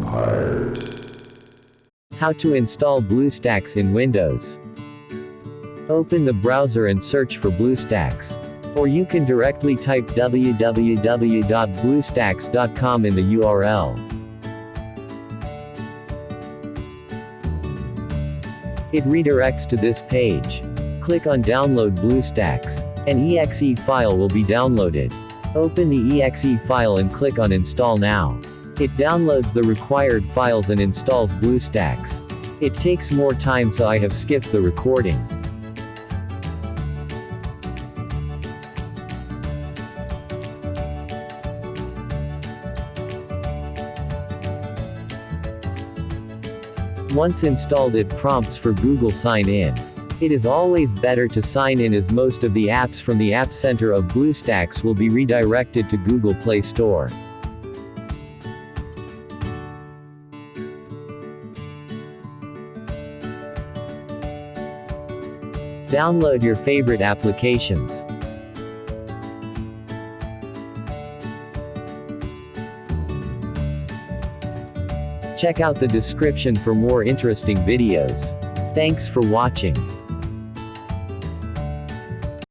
required. How to install BlueStacks in Windows. Open the browser and search for BlueStacks. Or you can directly type www.bluestacks.com in the URL. It redirects to this page. Click on Download BlueStacks. An exe file will be downloaded. Open the exe file and click on Install Now. It downloads the required files and installs BlueStacks. It takes more time, so I have skipped the recording. Once installed, it prompts for Google Sign In. It is always better to sign in, as most of the apps from the App Center of BlueStacks will be redirected to Google Play Store. Download your favorite applications. Check out the description for more interesting videos. Thanks for watching.